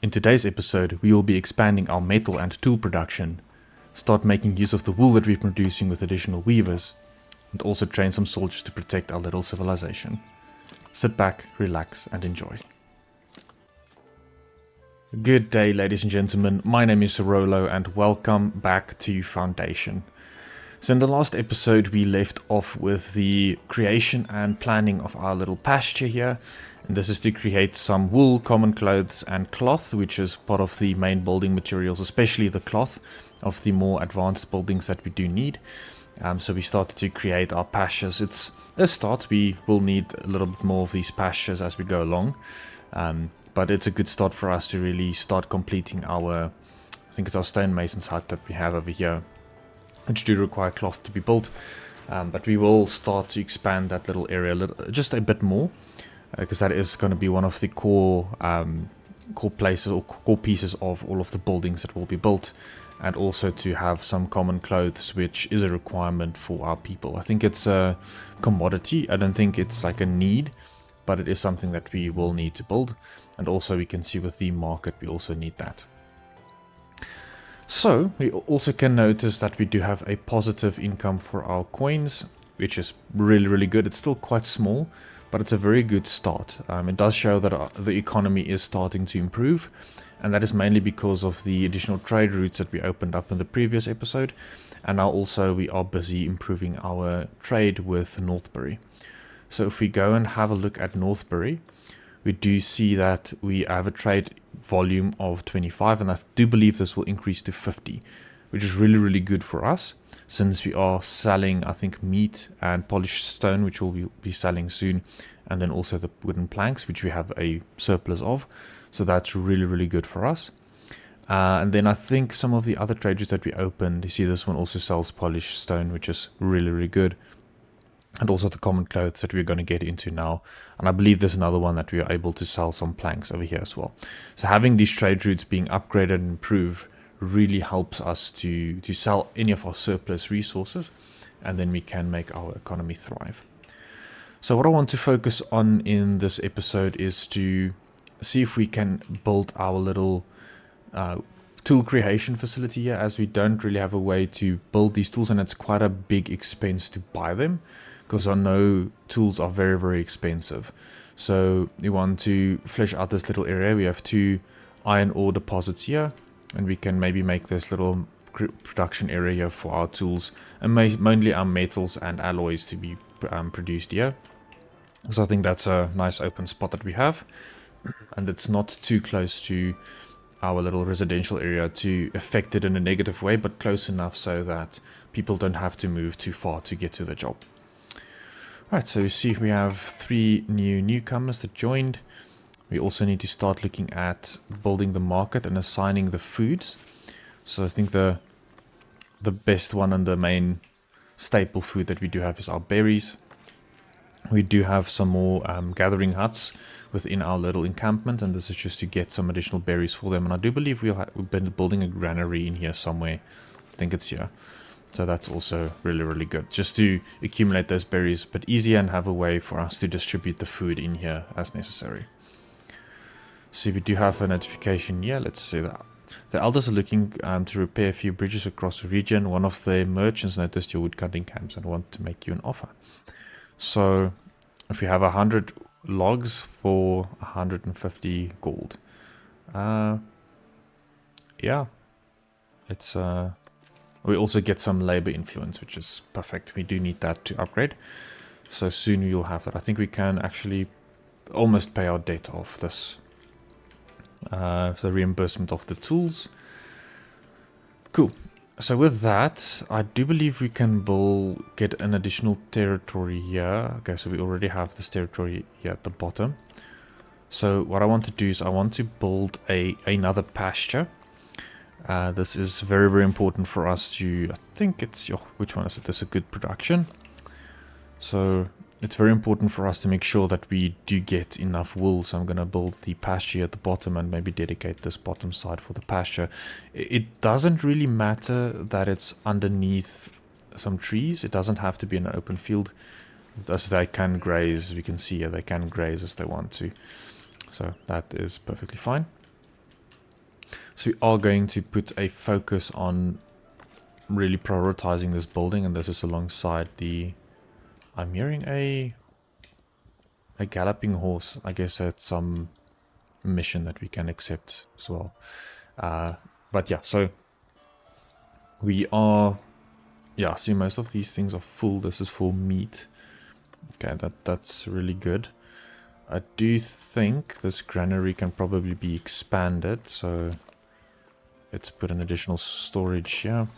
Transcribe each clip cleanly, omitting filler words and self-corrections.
In today's episode, we will be expanding our metal and tool production, start making use of the wool that we're producing with additional weavers, and also train some soldiers to protect our little civilization. Sit back, relax, and enjoy. Good day, ladies and gentlemen. My name is Rolo, and welcome back to Foundation. So in the last episode, we left off with the creation and planning of our little pasture here. And this is to create some wool, common clothes, and cloth, which is part of the main building materials, especially the cloth of the more advanced buildings that we do need. So we started to create our pastures. It's a start. We will need a little bit more of these pastures as we go along. But it's a good start for us to really start completing our, I think it's our stonemason's hut that we have over here, which do require cloth to be built. But we will start to expand that little area just a bit more, because that is going to be one of the core places or core pieces of all of the buildings that will be built, and also to have some common clothes, which is a requirement for our people. I think it's a commodity. I don't think it's like a need, but it is something that we will need to build. And also we can see with the market, we also need that. So we also can notice that we do have a positive income for our coins, which is really good. It's still quite small, but it's a very good start. It does show that the economy is starting to improve, and that is mainly because of the additional trade routes that we opened up in the previous episode. And now also we are busy improving our trade with Northbury. So if we go and have a look at Northbury, we do see that we have a trade volume of 25, and I do believe this will increase to 50, which is really good for us, since we are selling, I think, meat and polished stone, which we'll be selling soon, and then also the wooden planks, which we have a surplus of. So that's really good for us. And then I think some of the other trade routes that we opened, you see this one also sells polished stone, which is really good. And also the common clothes that we're going to get into now. And I believe there's another one that we are able to sell some planks over here as well. So having these trade routes being upgraded and improved really helps us to sell any of our surplus resources, and then we can make our economy thrive. So what I want to focus on in this episode is to see if we can build our little tool creation facility here, as we don't really have a way to build these tools, and it's quite a big expense to buy them, because I know tools are very expensive. So we want to flesh out this little area. We have 2 iron ore deposits here, and we can maybe make this little production area for our tools, and mainly our metals and alloys to be produced here. So I think that's a nice open spot that we have, and it's not too close to our little residential area to affect it in a negative way, but close enough so that people don't have to move too far to get to the job. Right, so you see we have 3 newcomers that joined. We also need to start looking at building the market and assigning the foods. So I think the best one and the main staple food that we do have is our berries. We do have some more gathering huts within our little encampment, and this is just to get some additional berries for them. And I do believe we've been building a granary in here somewhere. I think it's here. So that's also really good, just to accumulate those berries a bit easier and have a way for us to distribute the food in here as necessary. So we do have a notification here. Let's see that the elders are looking to repair a few bridges across the region. One of the merchants noticed your woodcutting camps and want to make you an offer. So if we have 100 logs for 150 gold, yeah, it's we also get some labor influence, which is perfect. We do need that to upgrade, so soon we will have that. I think we can actually almost pay our debt off this, the reimbursement of the tools. Cool. So with that, I do believe we can get an additional territory here. Okay, so we already have this territory here at the bottom. So what I want to do is I want to build another pasture. This is very important for us to, I think it's, which one is it? This is a good production. So it's very important for us to make sure that we do get enough wool. So I'm going to build the pasture at the bottom and maybe dedicate this bottom side for the pasture. It doesn't really matter that it's underneath some trees. It doesn't have to be in an open field. Thus they can graze. We can see here they can graze as they want to. So that is perfectly fine. So we are going to put a focus on really prioritizing this building, and this is alongside the... I'm hearing a galloping horse. I guess that's some mission that we can accept as well. But yeah, so we are... Yeah, see, most of these things are full. This is for meat. Okay, that's really good. I do think this granary can probably be expanded, so let's put an additional storage here.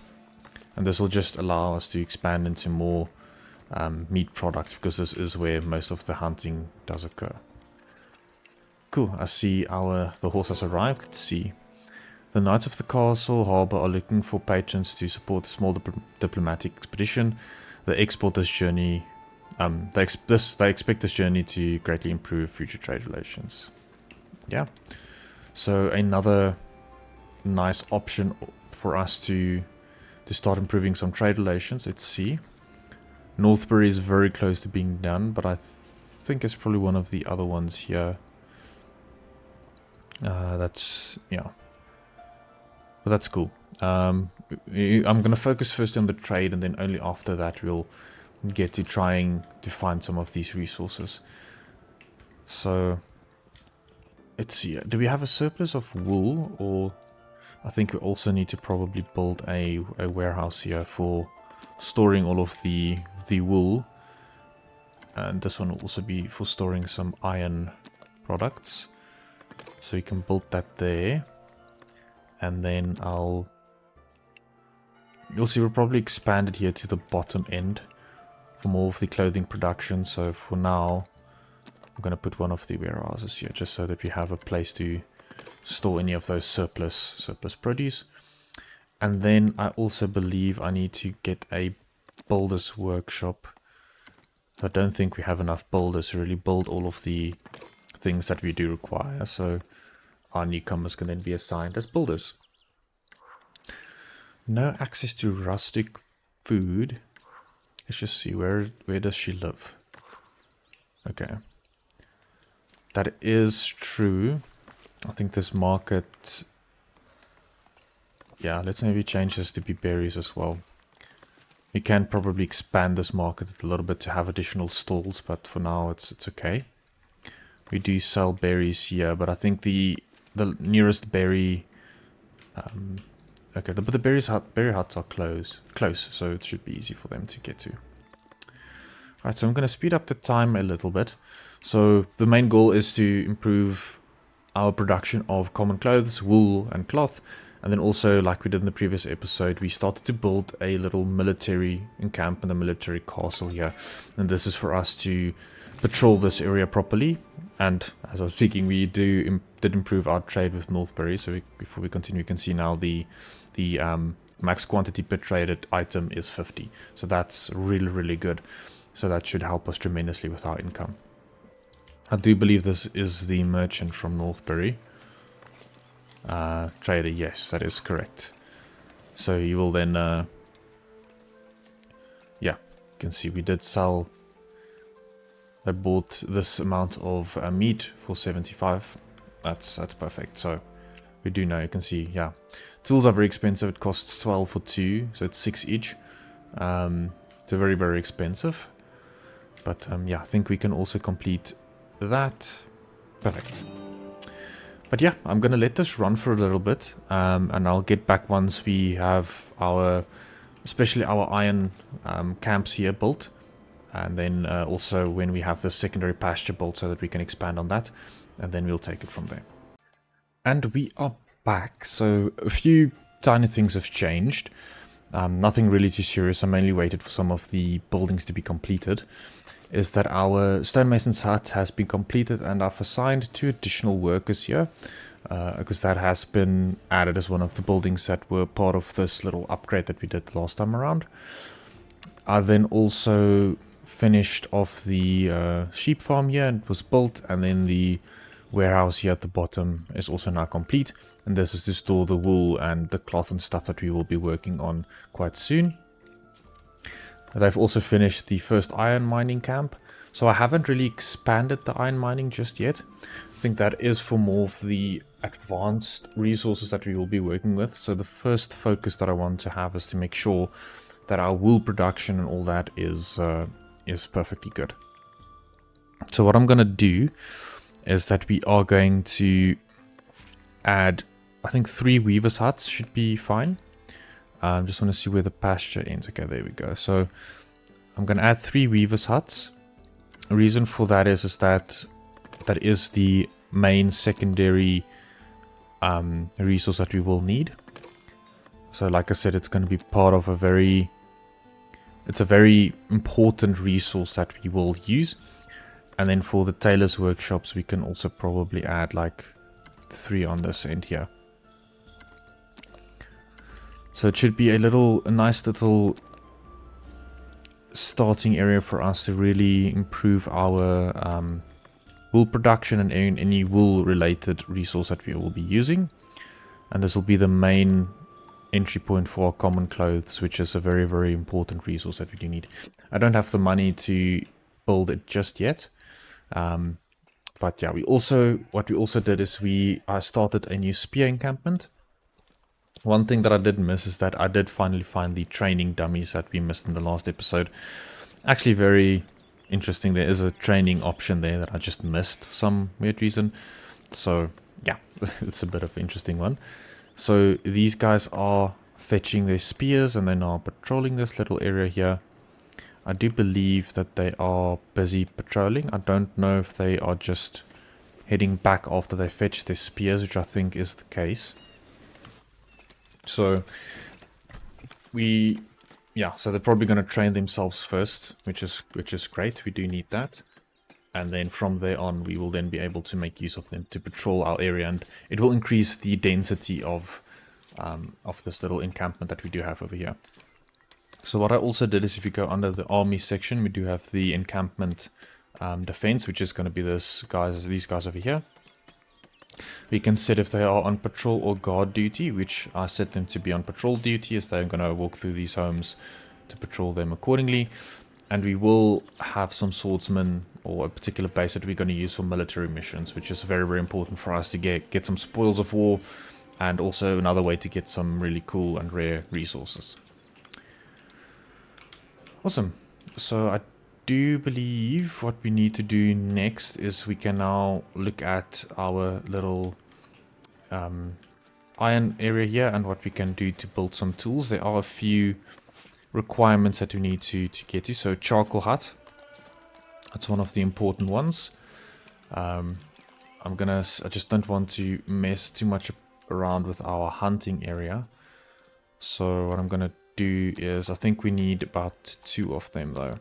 And this will just allow us to expand into more meat products, because this is where most of the hunting does occur. Cool, I see the horse has arrived. Let's see. The Knights of the Castle Harbour are looking for patrons to support a small diplomatic expedition. They expect this journey to greatly improve future trade relations. Yeah. So another nice option for us to start improving some trade relations. Let's see. Northbury is very close to being done, but I think it's probably one of the other ones here. That's, yeah. But that's cool. I'm going to focus first on the trade, and then only after that we'll get to trying to find some of these resources. So, let's see. Do we have a surplus of wool? Or I think we also need to probably build a warehouse here for storing all of the wool. And this one will also be for storing some iron products. So you can build that there. And then you'll see we'll probably expand it here to the bottom end for more of the clothing production. So for now, I'm going to put one of the warehouses here just so that we have a place to store any of those surplus produce. And then I also believe I need to get a builder's workshop. I don't think we have enough builders to really build all of the things that we do require. So our newcomers can then be assigned as builders. No access to rustic food. Let's just see, where does she live? Okay. That is true. I think this market... Yeah, let's maybe change this to be berries as well. We can probably expand this market a little bit to have additional stalls, but for now it's okay. We do sell berries here, but I think the nearest berry... okay, but the berry huts are close, so it should be easy for them to get to. Alright, so I'm going to speed up the time a little bit. So the main goal is to improve our production of common clothes, wool and cloth. And then also, like we did in the previous episode, we started to build a little military encampment, a military castle here. And this is for us to patrol this area properly. And as I was speaking, we did improve our trade with Northbury. So before we continue, we can see now the max quantity per traded item is 50. So that's really, really good. So that should help us tremendously with our income. I do believe this is the merchant from Northbury. Trader, yes, that is correct. So you will then, yeah, you can see we did sell. I bought this amount of meat for 75. That's perfect. So we do know, you can see, yeah, tools are very expensive. It costs 12 for 2, so it's 6 each. They're very, very expensive. But yeah, I think we can also complete that. Perfect. But yeah, I'm going to let this run for a little bit, and I'll get back once we have especially our iron camps here built, and then also when we have the secondary pasture built so that we can expand on that, and then we'll take it from there. And we are back, so a few tiny things have changed. Nothing really too serious. I mainly waited for some of the buildings to be completed. Is that our stonemason's hut has been completed, and I've assigned 2 additional workers here, because that has been added as one of the buildings that were part of this little upgrade that we did last time around. I then also finished off the sheep farm here, and it was built, and then the warehouse here at the bottom is also now complete, and this is to store the wool and the cloth and stuff that we will be working on quite soon. They've also finished the first iron mining camp, so I haven't really expanded the iron mining just yet. think that is for more of the advanced resources that we will be working with. So the first focus that I want to have is to make sure that our wool production and all that is perfectly good. So what I'm going to do is that we are going to add, I think 3 weavers huts should be fine. Just want to see where the pasture ends. Okay, there we go. So I'm going to add 3 weavers huts. The reason for that is that is the main secondary resource that we will need. So like I said, it's going to be part of a very important resource that we will use. And then for the tailor's workshops, we can also probably add like 3 on this end here. So it should be a nice little starting area for us to really improve our wool production and any wool related resource that we will be using. And this will be the main entry point for our common clothes, which is a very, very important resource that we do need. I don't have the money to build it just yet. But yeah, what we also did is I started a new spear encampment. One thing that I did miss is that I did finally find the training dummies that we missed in the last episode. Actually very interesting. There is a training option there that I just missed for some weird reason. So yeah, it's a bit of an interesting one. So these guys are fetching their spears and then are patrolling this little area here. I do believe that they are busy patrolling. I don't know if they are just heading back after they fetch their spears, which I think is the case. So so they're probably going to train themselves first, which is great. We do need that. And then from there on, we will then be able to make use of them to patrol our area, and it will increase the density of this little encampment that we do have over here. So what I also did is, if you go under the army section, we do have the encampment defense, which is going to be these guys over here. We can set if they are on patrol or guard duty, which I set them to be on patrol duty, as they're going to walk through these homes to patrol them accordingly. And we will have some swordsmen or a particular base that we're going to use for military missions, which is very, very important for us to get some spoils of war, and also another way to get some really cool and rare resources. Awesome. So I do believe what we need to do next is we can now look at our little iron area here and what we can do to build some tools. There are a few requirements that we need to get to. So charcoal hut, that's one of the important ones. I just don't want to mess too much around with our hunting area. So what I'm gonna do is, I think we need about 2 of them though.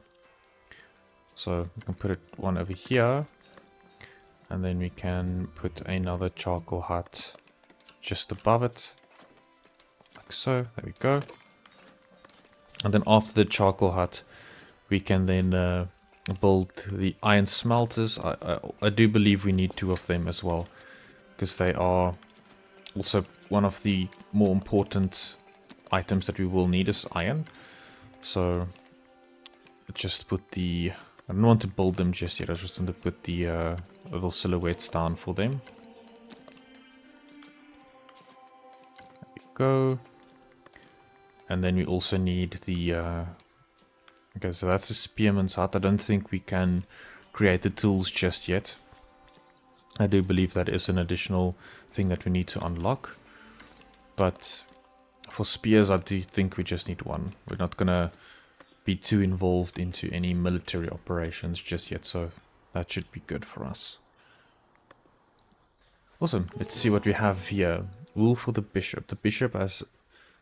So we can put one over here, and then we can put another charcoal hut just above it, like so. There we go. And then after the charcoal hut, we can then build the iron smelters. I do believe we need 2 of them as well, because they are also one of the more important items that we will need is iron. So just put I don't want to build them just yet. I just want to put the little silhouettes down for them. There we go. And then we also need the okay, so that's the spearman's hut. I don't think we can create the tools just yet. I do believe that is an additional thing that we need to unlock. But for spears, I do think we just need 1. We're not gonna be too involved into any military operations just yet, so that should be good for us. Awesome. Let's see what we have here. Wool for the bishop. The bishop has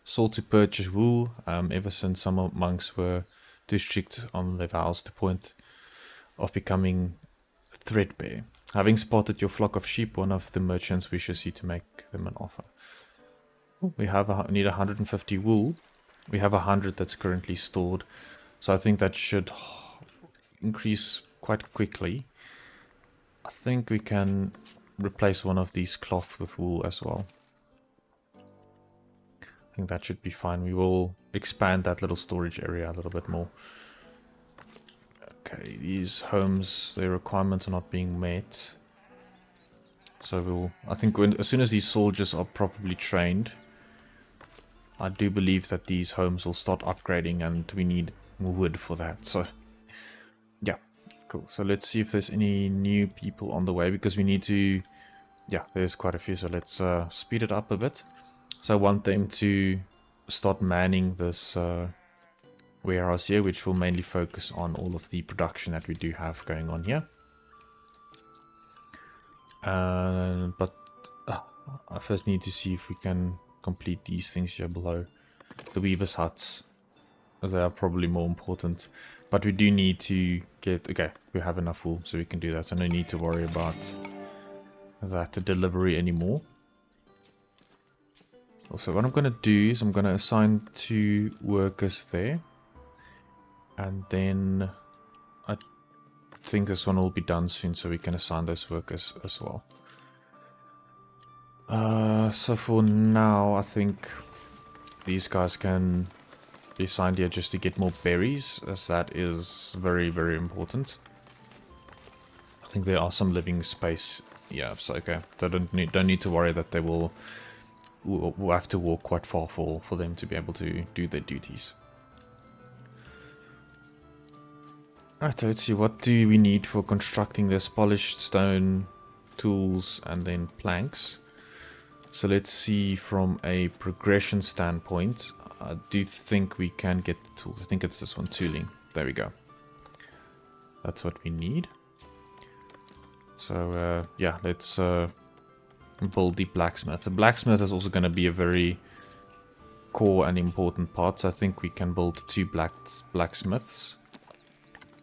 sought to purchase wool ever since some monks were too strict on their vows to the point of becoming threadbare. Having spotted your flock of sheep, one of the merchants wishes you to make them an offer. Oh, we need 150 wool. We have 100 that's currently stored, so I think that should increase quite quickly. I think we can replace one of these cloth with wool as well. I think that should be fine. We will expand that little storage area a little bit more. Okay, these homes, their requirements are not being met. So I think as soon as these soldiers are properly trained, I do believe that these homes will start upgrading, and we need wood for that. So yeah, cool. So let's see if there's any new people on the way, because we need to, yeah, there's quite a few. So let's speed it up a bit. So I want them to start manning this warehouse here, which will mainly focus on all of the production that we do have going on here. But I first need to see if we can complete these things here below. The weavers' huts, as they are probably more important. But we do need to get... Okay, we have enough wool, so we can do that. So no need to worry about that delivery anymore. Also, what I'm going to do is I'm going to assign 2 workers there. And then I think this one will be done soon, so we can assign those workers as well. So for now, I think these guys can be assigned here just to get more berries, as that is very, very important. I think there are some living space. Yeah, so okay. They don't need to worry that they will have to walk quite far for them to be able to do their duties. Alright, so let's see, what do we need for constructing this? Polished stone, tools, and then planks. So let's see from a progression standpoint. I do think we can get the tools. I think it's this one, tooling. There we go. That's what we need. So yeah, let's build the blacksmith. The blacksmith is also going to be a very core and important part. So I think we can build 2 blacksmiths.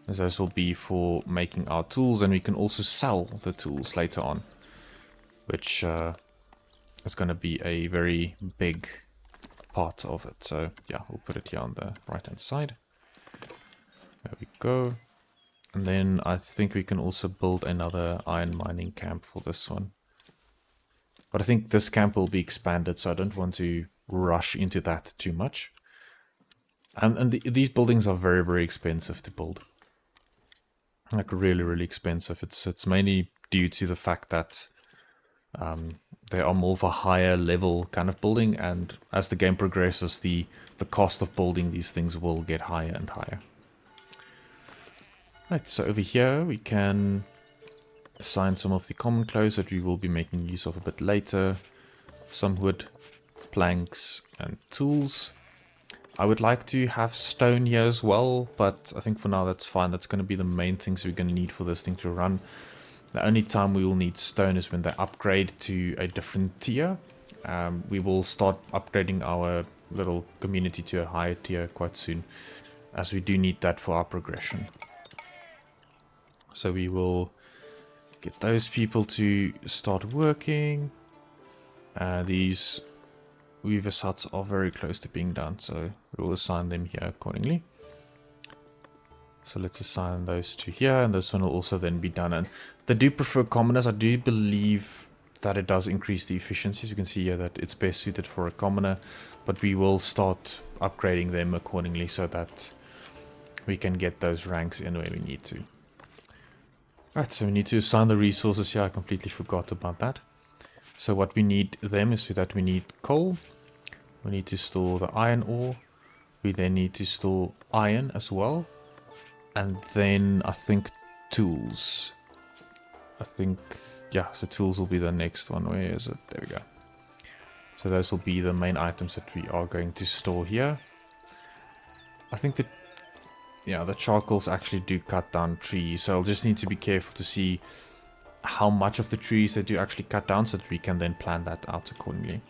As those will be for making our tools, and we can also sell the tools later on, which is going to be a very big part of it. So yeah, we'll put it here on the right hand side. There we go. And then I think we can also build another iron mining camp for this one. But I think this camp will be expanded, so I don't want to rush into that too much. And these buildings are very, very expensive to build. Like really, really expensive. It's mainly due to the fact that they are more of a higher level kind of building, and as the game progresses, the cost of building these things will get higher and higher. Right, so over here we can assign some of the common clothes that we will be making use of a bit later. Some wood, planks, and tools. I would like to have stone here as well, but I think for now that's fine. That's going to be the main things we're going to need for this thing to run. The only time we will need stone is when they upgrade to a different tier. We will start upgrading our little community to a higher tier quite soon, as we do need that for our progression. So we will get those people to start working. These weavers' huts are very close to being done, so we will assign them here accordingly. So let's assign those to here, and this one will also then be done. And they do prefer commoners. I do believe that it does increase the efficiency. As you can see here that it's best suited for a commoner, but we will start upgrading them accordingly so that we can get those ranks in where we need to. Right, so we need to assign the resources here. I completely forgot about that. So what we need them is that we need coal. We need to store the iron ore. We then need to store iron as well. And then I think tools. I think, yeah, so tools will be the next one. Where is it? There we go. So those will be the main items that we are going to store here. I think that, yeah, the charcoals actually do cut down trees. So I'll just need to be careful to see how much of the trees they do actually cut down, so that we can then plan that out accordingly.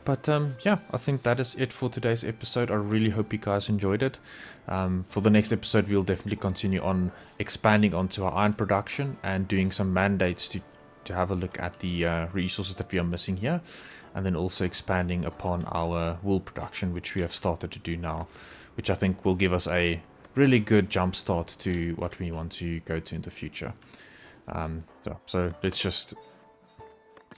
But yeah, I think that is it for today's episode. I really hope you guys enjoyed it. For the next episode, we'll definitely continue on expanding onto our iron production and doing some mandates to have a look at the resources that we are missing here. And then also expanding upon our wool production, which we have started to do now, which I think will give us a really good jump start to what we want to go to in the future. So let's just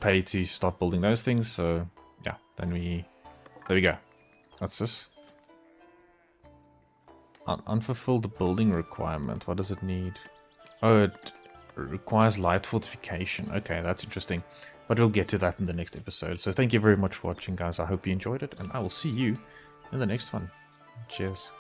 pay to start building those things. So yeah, then there we go. What's this? Unfulfilled building requirement. What does it need? Oh, requires light fortification. Okay, that's interesting. But we'll get to that in the next episode. So thank you very much for watching, guys. I hope you enjoyed it, and I will see you in the next one. Cheers.